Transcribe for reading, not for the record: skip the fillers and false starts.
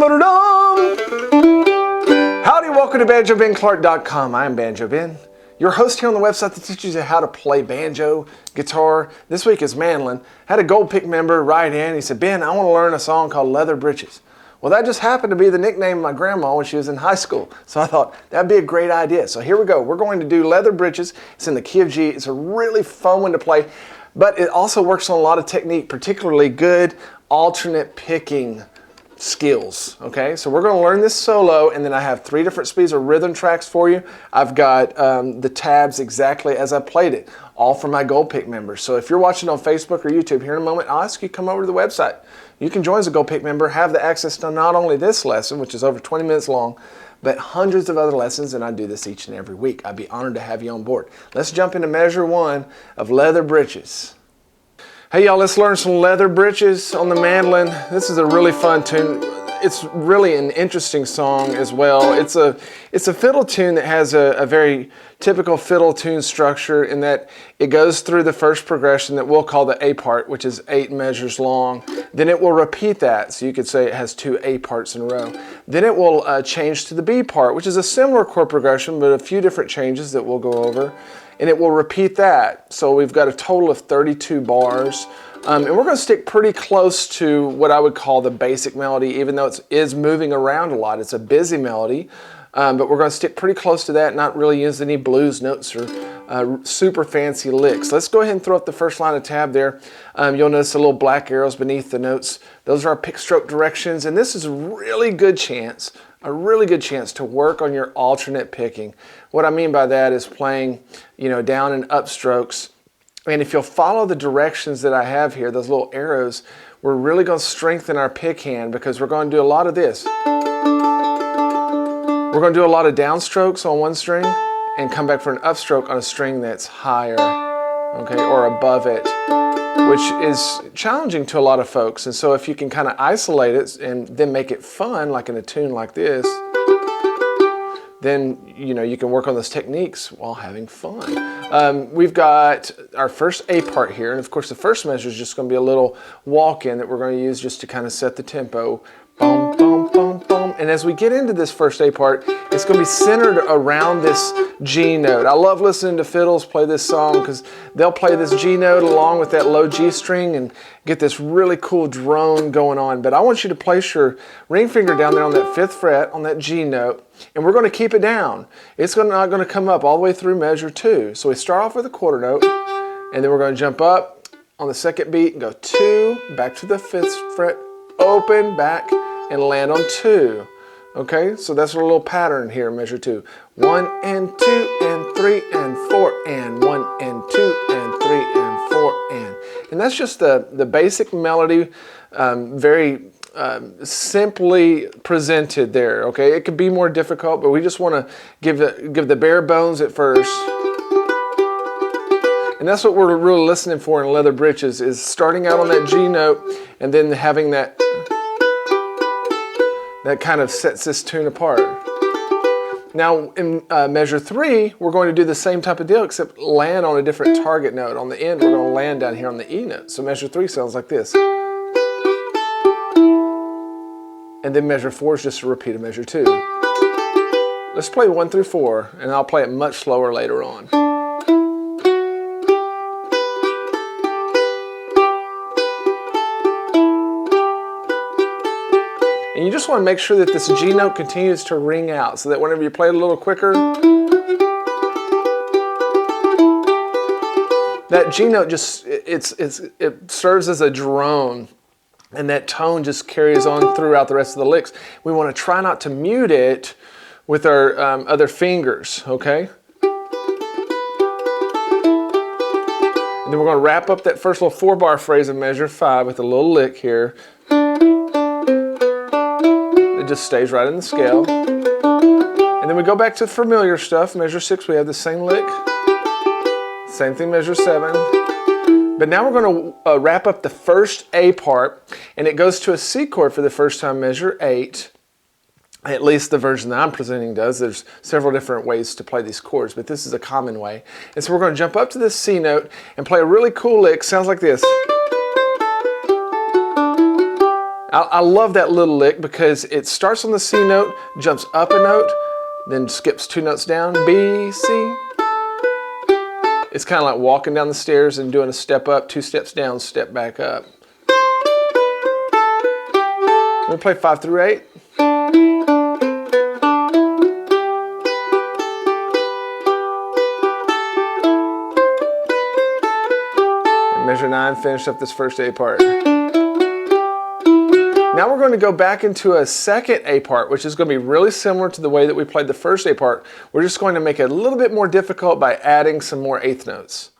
Howdy, welcome to BanjoBenClark.com. I'm Banjo Ben, your host here on the website that teaches you how to play banjo, guitar. This week is mandolin. Had a Gold Pick member write in. He said, Ben, I want to learn a song called Leather Britches. Well, that just happened to be the nickname of my grandma when she was in high school. So I thought that'd be a great idea. So here we go. We're going to do Leather Britches. It's in the key of G. It's a really fun one to play, but it also works on a lot of technique, particularly good alternate picking skills. Okay, so we're going to learn this solo, and then I have 3 different speeds of rhythm tracks for you. I've got the tabs exactly as I played it, all for my Gold Pick members. So if you're watching on Facebook or YouTube, here in a moment, I'll ask you to come over to the website. You can join as a Gold Pick member, have the access to not only this lesson, which is over 20 minutes long, but hundreds of other lessons, and I do this each and every week. I'd be honored to have you on board. Let's jump into measure 1 of Leather Britches. Hey y'all, let's learn some Leather Britches on the mandolin. This is a really fun tune. It's really an interesting song as well. It's a fiddle tune that has a very typical fiddle tune structure in that it goes through the first progression that we'll call the A part, which is 8 measures long. Then it will repeat that, so you could say it has 2 A parts in a row. Then it will change to the B part, which is a similar chord progression, but a few different changes that we'll go over. And it will repeat that. So we've got a total of 32 bars. And we're going to stick pretty close to what I would call the basic melody, even though it is moving around a lot. It's a busy melody, but we're going to stick pretty close to that, not really use any blues notes or super fancy licks. Let's go ahead and throw up the first line of tab there. You'll notice the little black arrows beneath the notes. Those are our pick stroke directions, and this is a really good chance to work on your alternate picking. What I mean by that is playing, down and up strokes. And if you'll follow the directions that I have here, those little arrows, we're really going to strengthen our pick hand because we're going to do a lot of this. We're going to do a lot of downstrokes on one string and come back for an upstroke on a string that's higher, okay, or above it, which is challenging to a lot of folks. And so if you can kind of isolate it and then make it fun, like in a tune like this, then you can work on those techniques while having fun. We've got our first A part here, and of course the first measure is just going to be a little walk-in that we're going to use just to kind of set the tempo. Boom, boom, boom, boom. And as we get into this first A part, it's going to be centered around this G note. I love listening to fiddles play this song because they'll play this G note along with that low G string and get this really cool drone going on. But I want you to place your ring finger down there on that 5th fret on that G note, and we're going to keep it down. It's not going to come up all the way through measure 2. So we start off with a quarter note, and then we're going to jump up on the 2nd beat and go 2, back to the 5th fret, open, back, and land on 2. Okay, so that's a little pattern here, measure 2. 1 and 2 and 3 and 4 and 1 and 2 and 3 and 4 and. And that's just the basic melody, very simply presented there. Okay, it could be more difficult, but we just want to give the bare bones at first. And that's what we're really listening for in Leather Britches, is starting out on that G note and then having that kind of sets this tune apart. Now in measure 3, we're going to do the same type of deal except land on a different target note. On the end, we're going to land down here on the E note. So measure 3 sounds like this. And then measure 4 is just a repeat of measure 2. Let's play 1 through 4, and I'll play it much slower later on. And you just want to make sure that this G note continues to ring out so that whenever you play it a little quicker, that G note just, it serves as a drone, and that tone just carries on throughout the rest of the licks. We want to try not to mute it with our other fingers, okay? And then we're going to wrap up that first little 4-bar phrase of measure 5 with a little lick here. It just stays right in the scale. And then we go back to familiar stuff. Measure 6, we have the same lick. Same thing, measure 7. But now we're going to wrap up the first A part, and it goes to a C chord for the first time, measure 8. At least the version that I'm presenting does. There's several different ways to play these chords, but this is a common way. And so we're going to jump up to this C note and play a really cool lick. Sounds like this. I love that little lick because it starts on the C note, jumps up a note, then skips 2 notes down, B, C. It's kind of like walking down the stairs and doing a step up, 2 steps down, step back up. We'll play 5 through 8. And measure 9, finish up this first A part. Now we're going to go back into a second A part, which is going to be really similar to the way that we played the first A part. We're just going to make it a little bit more difficult by adding some more eighth notes.